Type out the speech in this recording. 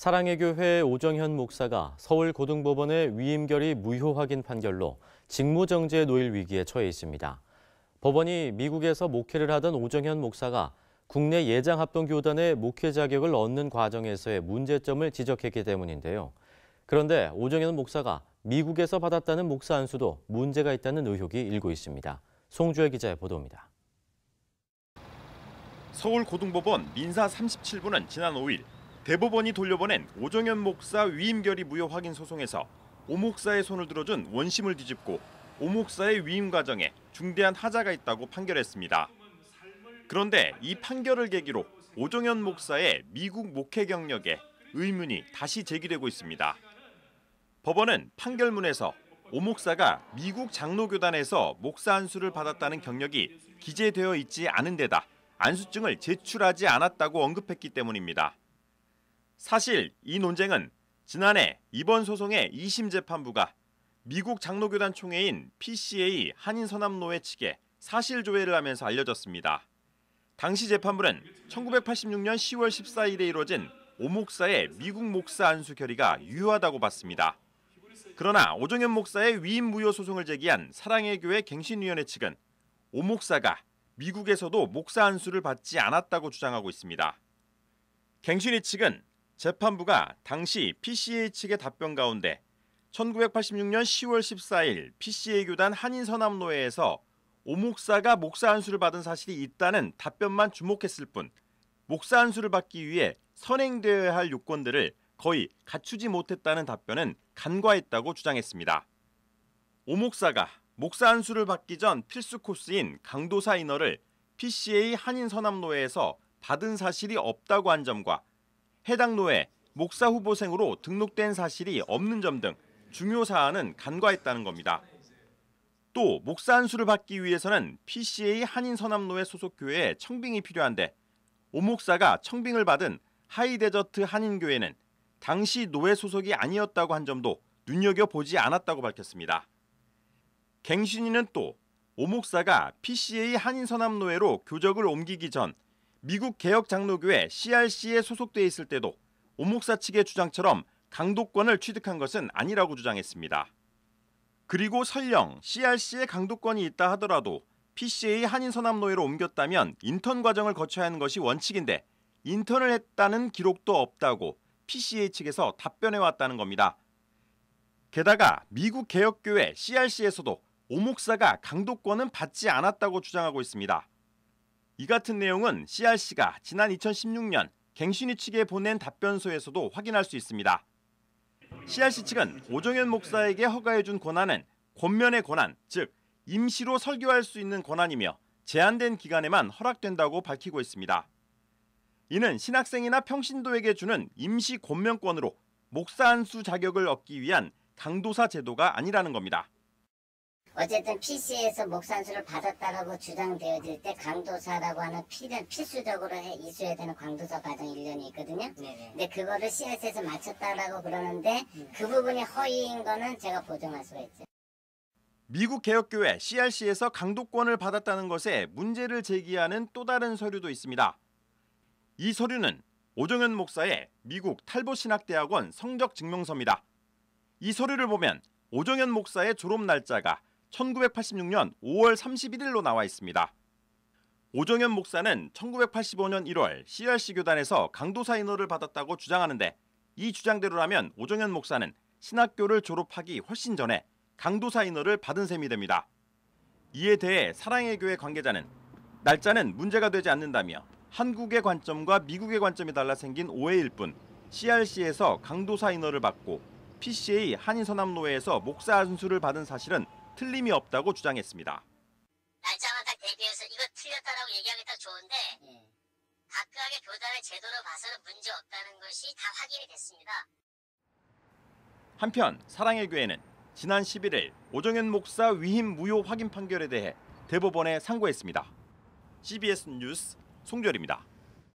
사랑의 교회 오정현 목사가 서울고등법원의 위임결의 무효 확인 판결로 직무정지에 놓일 위기에 처해 있습니다. 법원이 미국에서 목회를 하던 오정현 목사가 국내 예장합동교단의 목회 자격을 얻는 과정에서의 문제점을 지적했기 때문인데요. 그런데 오정현 목사가 미국에서 받았다는 목사 안수도 문제가 있다는 의혹이 일고 있습니다. 송주혜 기자의 보도입니다. 서울고등법원 민사 37부는 지난 5일 대법원이 돌려보낸 오정현 목사 위임결의 무효 확인 소송에서 오 목사의 손을 들어준 원심을 뒤집고 오 목사의 위임 과정에 중대한 하자가 있다고 판결했습니다. 그런데 이 판결을 계기로 오정현 목사의 미국 목회 경력에 의문이 다시 제기되고 있습니다. 법원은 판결문에서 오 목사가 미국 장로교단에서 목사 안수를 받았다는 경력이 기재되어 있지 않은 데다 안수증을 제출하지 않았다고 언급했기 때문입니다. 사실 이 논쟁은 지난해 이번 소송의 2심 재판부가 미국 장로교단 총회인 PCA 한인선암노회 측에 사실조회를 하면서 알려졌습니다. 당시 재판부는 1986년 10월 14일에 이뤄진 오 목사의 미국 목사 안수 결의가 유효하다고 봤습니다. 그러나 오정현 목사의 위임 무효 소송을 제기한 사랑의 교회 갱신위원회 측은 오 목사가 미국에서도 목사 안수를 받지 않았다고 주장하고 있습니다. 갱신위 측은 재판부가 당시 PCA 측의 답변 가운데 1986년 10월 14일 PCA 교단 한인선암노회에서 오 목사가 목사 안수를 받은 사실이 있다는 답변만 주목했을 뿐 목사 안수를 받기 위해 선행되어야 할 요건들을 거의 갖추지 못했다는 답변은 간과했다고 주장했습니다. 오 목사가 목사 안수를 받기 전 필수 코스인 강도사 인허를 PCA 한인선암노회에서 받은 사실이 없다고 한 점과 해당 노회 목사 후보생으로 등록된 사실이 없는 점 등 중요 사안은 간과했다는 겁니다. 또 목사 안수를 받기 위해서는 PCA 한인선암노회 소속 교회에 청빙이 필요한데 오 목사가 청빙을 받은 하이데저트 한인교회는 당시 노회 소속이 아니었다고 한 점도 눈여겨보지 않았다고 밝혔습니다. 갱신위는 또 오 목사가 PCA 한인선암노회로 교적을 옮기기 전 미국 개혁장로교회 CRC에 소속돼 있을 때도 오 목사 측의 주장처럼 강도권을 취득한 것은 아니라고 주장했습니다. 그리고 설령 CRC에 강도권이 있다 하더라도 PCA 한인선암노회로 옮겼다면 인턴 과정을 거쳐야 하는 것이 원칙인데 인턴을 했다는 기록도 없다고 PCA 측에서 답변해왔다는 겁니다. 게다가 미국 개혁교회 CRC에서도 오 목사가 강도권은 받지 않았다고 주장하고 있습니다. 이 같은 내용은 CRC가 지난 2016년 갱신위 측에 보낸 답변서에서도 확인할 수 있습니다. CRC 측은 오정현 목사에게 허가해준 권한은 권면의 권한, 즉 임시로 설교할 수 있는 권한이며 제한된 기간에만 허락된다고 밝히고 있습니다. 이는 신학생이나 평신도에게 주는 임시 권면권으로 목사 안수 자격을 얻기 위한 강도사 제도가 아니라는 겁니다. 어쨌든 PC에서 목사 안수를 받았다라고 주장되어질 때 강도사라고 하는 필수적으로 이수해야 되는 강도사 과정 1년이 있거든요. 네네. 근데 그거를 CS에서 맞췄다라고 그러는데 그 부분이 허위인 거는 제가 보정할 수가 있죠. 미국 개혁교회 CRC에서 강도권을 받았다는 것에 문제를 제기하는 또 다른 서류도 있습니다. 이 서류는 오정현 목사의 미국 탈봇신학대학원 성적 증명서입니다. 이 서류를 보면 오정현 목사의 졸업 날짜가 1986년 5월 31일로 나와 있습니다. 오정현 목사는 1985년 1월 CRC 교단에서 강도사 인허를 받았다고 주장하는데 이 주장대로라면 오정현 목사는 신학교를 졸업하기 훨씬 전에 강도사 인허를 받은 셈이 됩니다. 이에 대해 사랑의 교회 관계자는 날짜는 문제가 되지 않는다며 한국의 관점과 미국의 관점이 달라 생긴 오해일 뿐 CRC에서 강도사 인허를 받고 PCA 한인선암노회에서 목사 안수를 받은 사실은 틀림이 없다고 주장했습니다. 날짜만 딱 대비해서 이거 틀렸다라고 얘기하기 딱 좋은데 각각의 교단의 제도를 봐서는 문제 없다는 것이 다 확인이 됐습니다. 한편 사랑의 교회는 지난 11일 오정현 목사 위임 무효 확인 판결에 대해 대법원에 상고했습니다. CBS 뉴스 송별입니다.